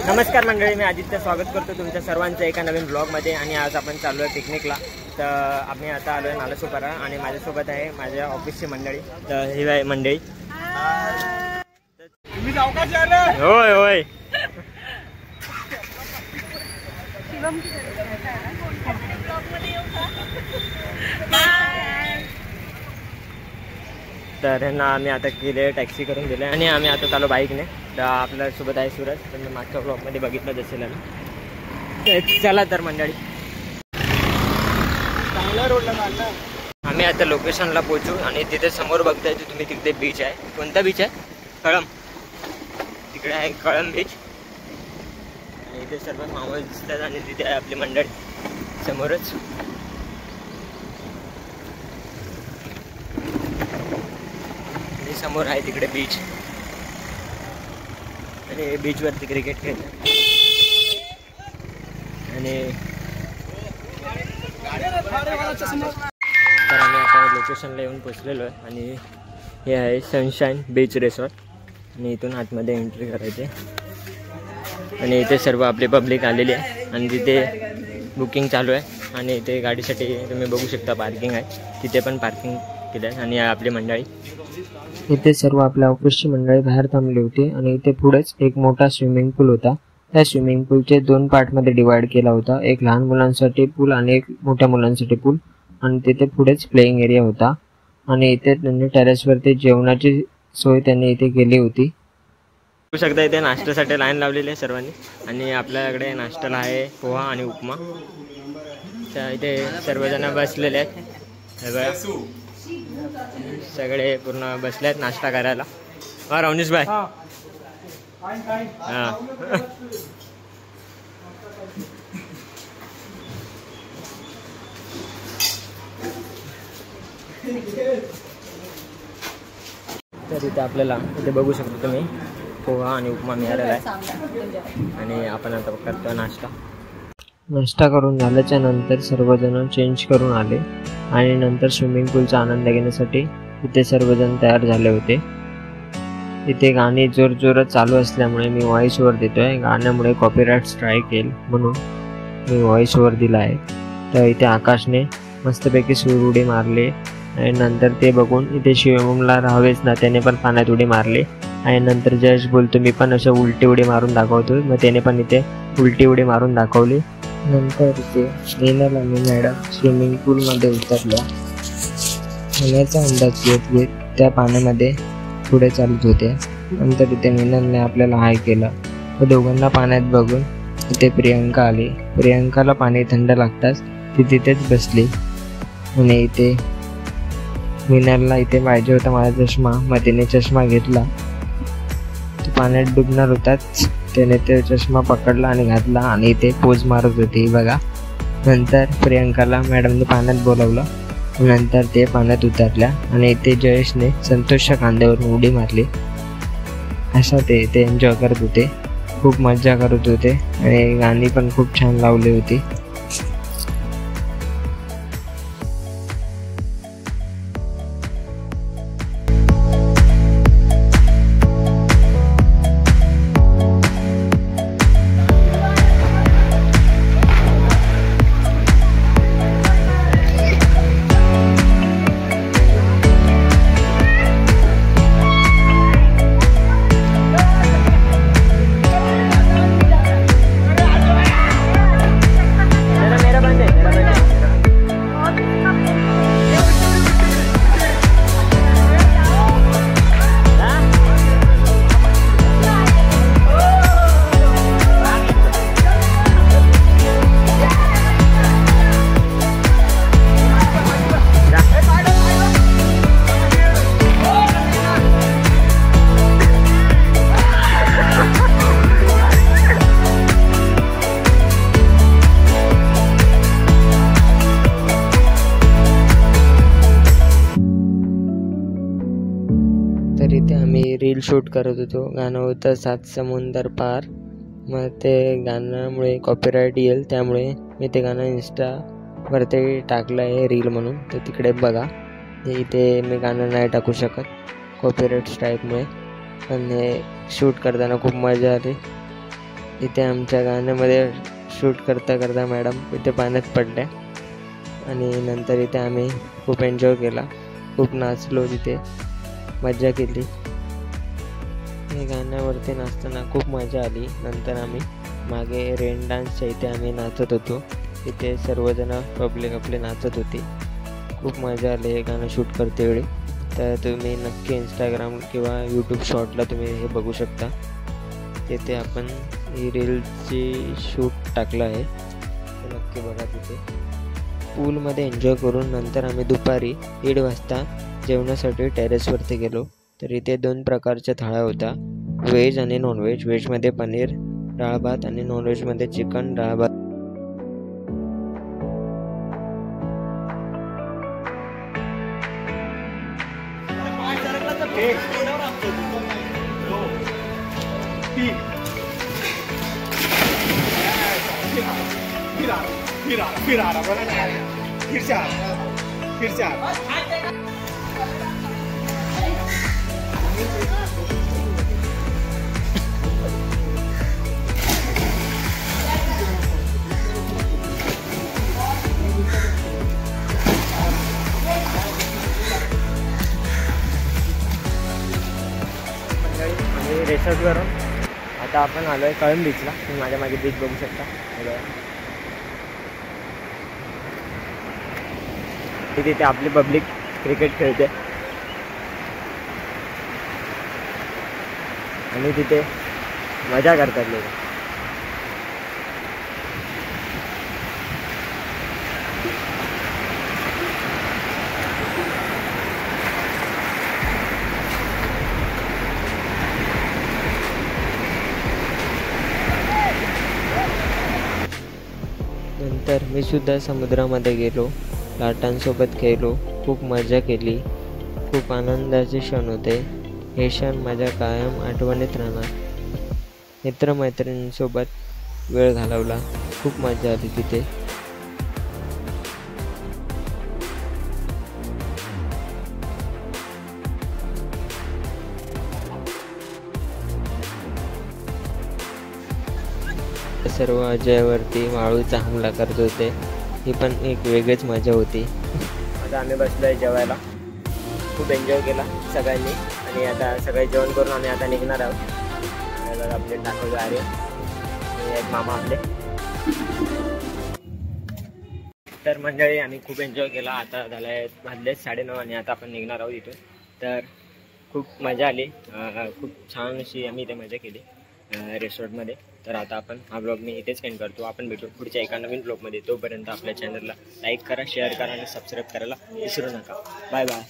नमस्कार मंडळी, मी आदित्य स्वागत करतो तुमच्या सर्वांचं एका नवीन ब्लॉगमध्ये. आणि आज आपण चाललो आहे पिकनिकला. तर आम्ही आता आलो आहे नालासोपारा आणि माझ्यासोबत आहे माझ्या ऑफिसची मंडळी. तर ही आहे मंडळी. होय होय. तर ह्यांना आम्ही आता केले, टॅक्सी करून दिले आणि आम्ही आता चालू बाईकने. तर आपल्यासोबत आहे सूरज, तुम्ही मागच्या ब्लॉगमध्ये बघितलं असेल आम्ही. चला तर मंडळी, चांगला रोडला चालला. आम्ही आता लोकेशनला पोहोचू आणि तिथे समोर बघताय तुम्ही, तिथे बीच आहे. कोणता बीच आहे? कळम. तिकडे आहे कळम बीच आणि इथे सर्व मावळ दिसतात आणि तिथे आहे आपली मंडळी समोरच. समोर आहे तिकडे बीच आणि बीचवरती क्रिकेट खेळतात. आणि तर आम्ही आता लोकेशनला येऊन पोचलेलो आहे आणि हे आहे सनशाईन बीच रिसॉर्ट. आणि इथून आतमध्ये एंट्री करायची आणि इथे सर्व आपली पब्लिक आलेली आहे आणि तिथे बुकिंग चालू आहे. आणि इथे गाडीसाठी तुम्ही बघू शकता पार्किंग आहे, तिथे पण पार्किंग केलं आहे. आणि आपली मंडळी इथे सर्व आपल्या ऑफिसची मंडळी बाहेर थांबली होती. आणि इथे पुढेच एक मोठा स्विमिंग पूल होता. त्या स्विमिंग पूलचे 2 पार्टमध्ये डिवाइड केला होता, एक लहान मुलांसाठी पूल आणि एक मोठ्या मुलांसाठी पूल. आणि तिथे पुढेच प्लेइंग एरिया होता. आणि इथे त्यांनी टेरेसवरती जेवणाची सोय त्यांनी इथे केली होती. बघू शकता इथे नाश्त्यासाठी लाईन लावलेली आहे सर्वांनी. आणि आपल्याकडे नाश्त्याला आहे पोहा आणि उपमा. तर इथे सर्वजण बसलेले आहेत, सगळे पूर्ण बसले आहेत नाश्ता करायला. हा रवनीश भाई. हां तर इथे आपल्याला इथे बघू शकतो तुम्ही पोहा आणि उपमा मिळालेला आहे. आणि आपण आता करतो नाश्ता करून झाल्याच्या नंतर सर्वजण चेंज करून आले आणि नंतर स्विमिंग पूलचा आनंद घेण्यासाठी इथे सर्वजण तयार झाले होते. इथे गाणी जोरजोरात चालू असल्यामुळे मी व्हॉइस ओव्हर देतोय. गाण्यामुळे कॉपीराइट स्ट्राईक येईल म्हणून मी व्हॉइस ओव्हर दिला आहे. तर इथे आकाशने मस्तपैकी सूर उडी मारली आणि नंतर ते बघून इथे शिवमला राहावेच ना, त्याने पण पाण्यात उडी मारली. आणि नंतर जयेश बोलतो मी पण असं उलटी उडी मारून दाखवतो, मग त्याने पण इथे उलटी उडी मारून दाखवली. नंतर इथे मीनल आणि मॅडम स्विमिंग पूलमध्ये उतरल्या. पाण्याचा अंदाज घेत घेत त्या पाण्यामध्ये पुढे चालत होते. नंतर इथे मीनलने आपल्याला हाय केलं व दोघांना पाण्यात बघून इथे प्रियंका आली. प्रियंकाला पाणी थंड लागताच ती तिथेच बसली. आणि इथे मीनलला इथे पाहिजे होता माझा चष्मा, मग तिने चष्मा घेतला. तो पाण्यात डुबणार होताच त्याने ते चष्मा पकडला आणि घातला आणि इथे पोज मारत होती बघा. नंतर प्रियंकाला मॅडमने पाण्यात बोलावलं. नंतर ते पाण्यात उतरल्या आणि इथे जयेशने संतोषच्या खांद्यावरून उडी मारली. असं ते एन्जॉय करत होते, खूप मजा करत होते आणि गाणी पण खूप छान लावली होती. तर इथे आम्ही रील शूट करत होतो. गाणं होतं 7 समुंदर पार. मग ते गाण्यामुळे कॉपीराईट येईल, त्यामुळे मी ते गाणं इंस्टावरती टाकलं आहे रील म्हणून. तर तिकडे बघा. इथे मी गाणं नाही टाकू शकत कॉपीराईट स्ट्राईकमुळे, पण हे शूट करताना खूप मजा आली. इथे आमच्या गाण्यामध्ये शूट करता करता मॅडम इथे पाण्यात पडल्या आणि नंतर इथे आम्ही खूप एन्जॉय केला, खूप नाचलो, तिथे मजा केली. हे गाण्यावरती नाचताना खूप मजा आली. नंतर आम्ही मागे रेन डान्सच्या इथे आम्ही नाचत होतो. तिथे सर्वजण पब्लिक आपले नाचत होती. खूप मजा आली हे गाणं शूट करते वेळी. तर तुम्ही नक्की इंस्टाग्राम किंवा यूट्यूब शॉर्टला तुम्ही हे बघू शकता. तिथे आपण ही रीलची शूट टाकलं आहे, ते नक्की बघा. तिथे पूलमध्ये एन्जॉय करून नंतर आम्ही दुपारी 1:30 वाजता जेवणासाठी टेरेसवरती गेलो. तर इथे 2 प्रकारच्या थाळ्या होत्या, व्हेज आणि नॉनव्हेज. व्हेजमध्ये पनीर डाळ भात आणि नॉनव्हेजमध्ये चिकन डाळ भात. रिसॉर्टवरून आता आपण आलो आहे कळंब बीचला. तुम्ही माझ्या मागे बीच बघू शकता. तिथे आपली पब्लिक क्रिकेट खेळते आणि तिथे मजा करतात लोक. नंतर मी सुद्धा समुद्रामध्ये गेलो, लाटांसोबत खेळलो, खूप मजा केली. खूप आनंदाचे क्षण होते. हे क्षण माझ्या कायम आठवणीत राहणार. मित्रमैत्रिणींसोबत वेळ घालवला, खूप मजा आली तिथे. सर्व अजयवरती वाळूचा हमला करत होते. ही पण एक वेगळीच मजा होती. आता आम्ही बसलो आहे जेवायला. खूप एन्जॉय केला सगळ्यांनी आणि आता सगळे जेवण करून आम्ही आता निघणार आहोत. आपले दाखवले आर्य आणि एक मामा आपले. तर मंडळी आम्ही खूप एन्जॉय केला. आता झालं वाजले 9:30 आणि आता आपण निघणार आहोत इथून. तर खूप मजा आली. खूप छान अशी आम्ही इथे मजा केली रिसॉर्टमध्ये. तर आता आपण हा ब्लॉग मी इथेच एंड करतो. आपण भेटू पुढच्या एका नवीन ब्लॉगमध्ये. तोपर्यंत आपल्या चॅनलला लाईक करा, शेअर करा आणि सबस्क्राईब करायला विसरू नका. Bye bye.